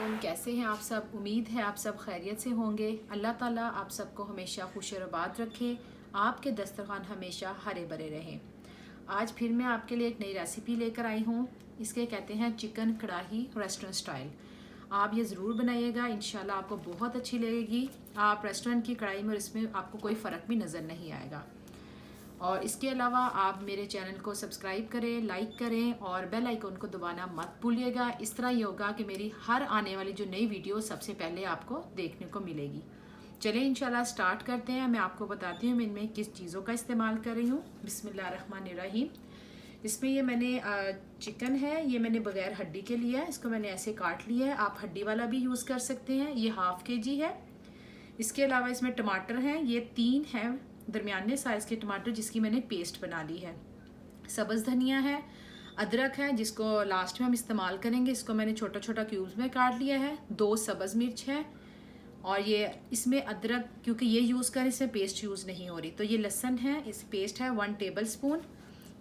अस्सलामुअलैकुम। कैसे हैं आप सब? उम्मीद है आप सब खैरियत से होंगे। अल्लाह ताला आप सबको हमेशा खुश और आबाद रखे, आपके दस्तरखान हमेशा हरे भरे रहें। आज फिर मैं आपके लिए एक नई रेसिपी लेकर आई हूँ। इसके कहते हैं चिकन कढ़ाई रेस्टोरेंट स्टाइल। आप ये ज़रूर बनाइएगा, इंशाल्लाह आपको बहुत अच्छी लगेगी। आप रेस्टोरेंट की कढ़ाई में और इसमें आपको कोई फ़र्क भी नज़र नहीं आएगा। और इसके अलावा आप मेरे चैनल को सब्सक्राइब करें, लाइक करें और बेल आइकन को दबाना मत भूलिएगा। इस तरह ये होगा कि मेरी हर आने वाली जो नई वीडियो सबसे पहले आपको देखने को मिलेगी। चलिए इंशाल्लाह स्टार्ट करते हैं। मैं आपको बताती हूँ मैं इनमें किस चीज़ों का इस्तेमाल कर रही हूँ। बिस्मिल्लाहिर्रहमानिर्रहीम। इसमें ये मैंने चिकन है, ये मैंने बगैर हड्डी के लिया है। इसको मैंने ऐसे काट लिया है। आप हड्डी वाला भी यूज़ कर सकते हैं। ये ½ kg है। इसके अलावा इसमें टमाटर हैं, ये 3 हैं दरमियाने साइज़ के टमाटर, जिसकी मैंने पेस्ट बना ली है। सब्ज़ धनिया है, अदरक है जिसको लास्ट में हम इस्तेमाल करेंगे। इसको मैंने छोटा छोटा क्यूब्स में काट लिया है। 2 सब्ज़ मिर्च है और ये इसमें अदरक क्योंकि ये यूज़ करें इसमें पेस्ट यूज़ नहीं हो रही, तो ये लहसुन है, इस पेस्ट है 1 टेबल स्पून।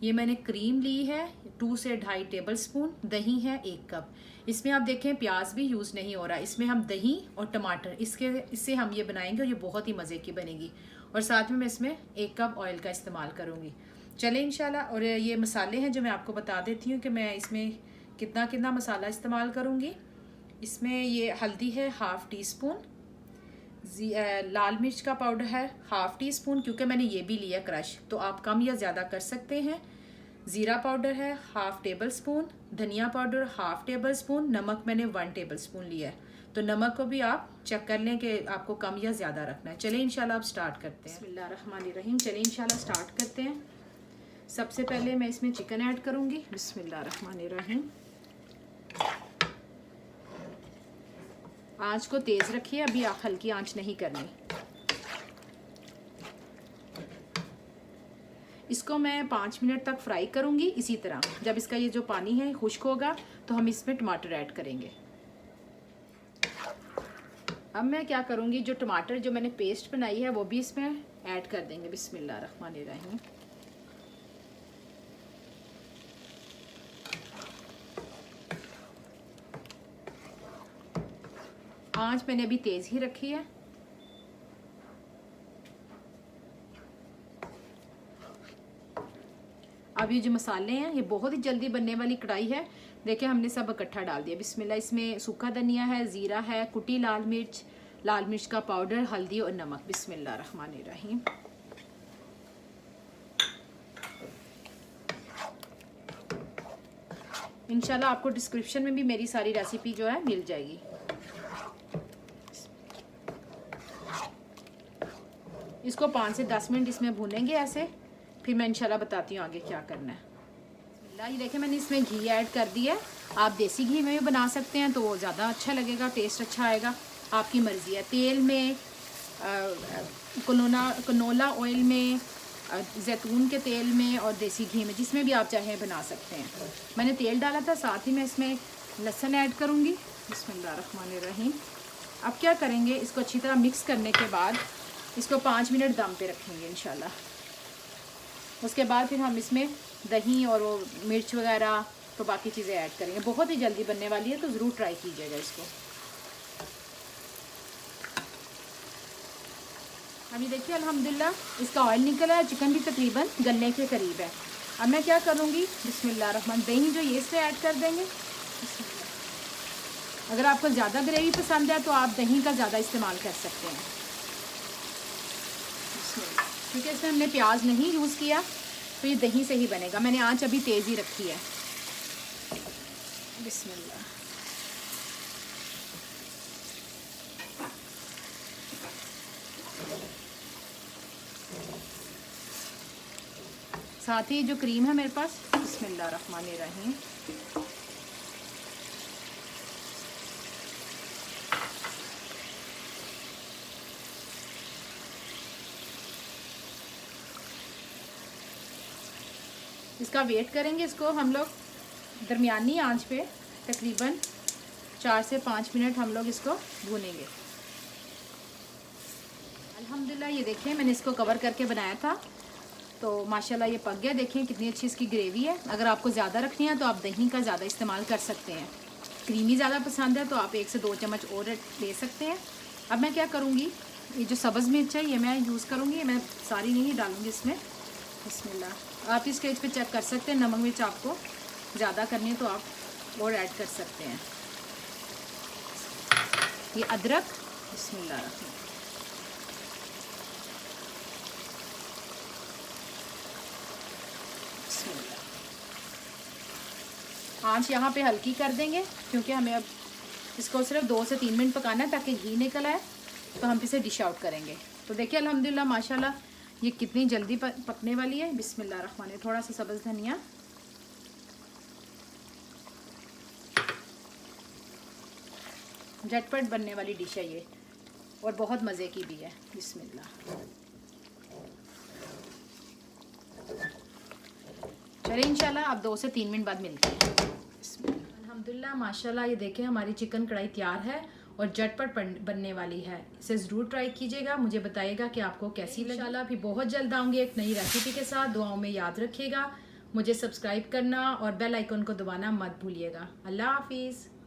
ये मैंने क्रीम ली है 2 से 2.5 टेबल स्पून। दही है 1 कप। इसमें आप देखें प्याज भी यूज़ नहीं हो रहा, इसमें हम दही और टमाटर इससे हम ये बनाएंगे और ये बहुत ही मज़े की बनेगी। और साथ में मैं इसमें 1 कप ऑयल का इस्तेमाल करूँगी। चले इंशाल्लाह। और ये मसाले हैं जो मैं आपको बता देती हूँ कि मैं इसमें कितना कितना मसाला इस्तेमाल करूँगी। इसमें ये हल्दी है ½ टीस्पून, लाल मिर्च का पाउडर है ½ टीस्पून, क्योंकि मैंने ये भी लिया क्रश, तो आप कम या ज़्यादा कर सकते हैं। ज़ीरा पाउडर है ½ टेबल स्पून, धनिया पाउडर ½ टेबल स्पून, नमक मैंने 1 टेबल स्पून लिया है। तो नमक को भी आप चेक कर लें कि आपको कम या ज़्यादा रखना है। चलिए इंशाल्लाह आप स्टार्ट करते हैं। बिस्मिल्लाहिर्रहमानिर्रहीम। चलिए इंशाल्लाह स्टार्ट करते हैं। सबसे पहले मैं इसमें चिकन ऐड करूँगी। बिस्मिल्लाहिर्रहमानिर्रहीम। आँच को तेज़ रखिए, अभी आप हल्की आँच नहीं करनी। इसको मैं 5 मिनट तक फ्राई करूँगी इसी तरह। जब इसका ये जो पानी है खुश्क होगा तो हम इसमें टमाटर ऐड करेंगे। अब मैं क्या करूँगी, जो टमाटर जो मैंने पेस्ट बनाई है वो भी इसमें ऐड कर देंगे। बिस्मिल्लाहिर्रहमानिर्रहीम। आँच मैंने अभी तेज़ ही रखी है। अब ये जो मसाले हैं ये बहुत ही जल्दी बनने वाली कढ़ाई है। देखिए हमने सब इकट्ठा डाल दिया। बिस्मिल्लाह। इसमें सूखा धनिया है, ज़ीरा है, कुटी लाल मिर्च का पाउडर, हल्दी और नमक। बिस्मिल्लाहिर्रहमानिर्रहीम। इंशाल्लाह आपको डिस्क्रिप्शन में भी मेरी सारी रेसिपी जो है मिल जाएगी। इसको 5 से 10 मिनट इसमें भूनेंगे ऐसे, फिर मैं इंशाल्लाह बताती हूँ आगे क्या करना है। ये देखिए मैंने इसमें घी ऐड कर दिया है। आप देसी घी में भी बना सकते हैं तो वो ज़्यादा अच्छा लगेगा, टेस्ट अच्छा आएगा, आपकी मर्ज़ी है। तेल में, कनोला ऑयल में, जैतून के तेल में और देसी घी में, जिसमें भी आप चाहें बना सकते हैं। मैंने तेल डाला था, साथ ही मैं इसमें लहसुन ऐड करूँगी। बिस्मिल्लाहिर्रहमानिर्रहीम। अब क्या करेंगे, इसको अच्छी तरह मिक्स करने के बाद इसको 5 मिनट दम पे रखेंगे इंशाल्लाह। उसके बाद फिर हम इसमें दही और वो मिर्च वगैरह तो बाकी चीज़ें ऐड करेंगे। बहुत ही जल्दी बनने वाली है तो ज़रूर ट्राई कीजिएगा इसको। अभी देखिए अल्हम्दुलिल्लाह इसका ऑयल निकला है, चिकन भी तकरीबन गलने के करीब है। अब मैं क्या करूँगी, बिस्मिल्लाहिर्रहमान, दही जो ये इसमें ऐड कर देंगे। अगर आपको ज़्यादा ग्रेवी पसंद है तो आप दही का ज़्यादा इस्तेमाल कर सकते हैं, क्योंकि इसमें हमने प्याज नहीं यूज़ किया तो ये दही से ही बनेगा। मैंने आँच अभी तेज़ ही रखी है। बिस्मिल्लाह। साथ ही जो क्रीम है मेरे पास, बिस्मिल्लाहिर्रहमानिर्रहीम, इसका वेट करेंगे। इसको हम लोग दरमियानी आंच पे तकरीबन 4 से 5 मिनट हम लोग इसको भूनेंगे। अल्हम्दुलिल्लाह ये देखिए मैंने इसको कवर करके बनाया था तो माशाल्लाह ये पक गया। देखें कितनी अच्छी इसकी ग्रेवी है। अगर आपको ज़्यादा रखनी है तो आप दही का ज़्यादा इस्तेमाल कर सकते हैं। क्रीमी ज़्यादा पसंद है तो आप 1 से 2 चम्मच और ले सकते हैं। अब मैं क्या करूँगी, ये जो सब्ज़ मिर्च है ये मैं यूज़ करूँगी, मैं सारी नहीं डालूँगी इसमें। बिस्मिल्लाह। आप इस स्टेज पे चेक कर सकते हैं, नमक मिर्च आपको ज़्यादा करनी है तो आप और ऐड कर सकते हैं। ये अदरक, बिस्मिल्लाह। आंच यहाँ पे हल्की कर देंगे क्योंकि हमें अब इसको सिर्फ 2 से 3 मिनट पकाना है ताकि घी निकल आए, तो हम इसे डिश आउट करेंगे। तो देखिए अल्हम्दुलिल्लाह माशाल्लाह ये कितनी जल्दी पकने वाली है। बिस्मिल्लाह रहमान, थोड़ा सा सब्ज़ धनिया, झटपट बनने वाली डिश है ये और बहुत मज़े की भी है। बिस्मिल्लाह। चलिए इंशाल्लाह अब 2 से 3 मिनट बाद मिलते हैं। अल्हम्दुलिल्लाह माशाल्लाह ये देखें हमारी चिकन कढ़ाई तैयार है और झटपट बनने वाली है। इसे ज़रूर ट्राई कीजिएगा, मुझे बताइएगा कि आपको कैसी लगी। इंशाल्लाह भी बहुत जल्द आऊँगी एक नई रेसिपी के साथ। दुआओं में याद रखिएगा, मुझे सब्सक्राइब करना और बेल आइकन को दबाना मत भूलिएगा। अल्लाह हाफिज़।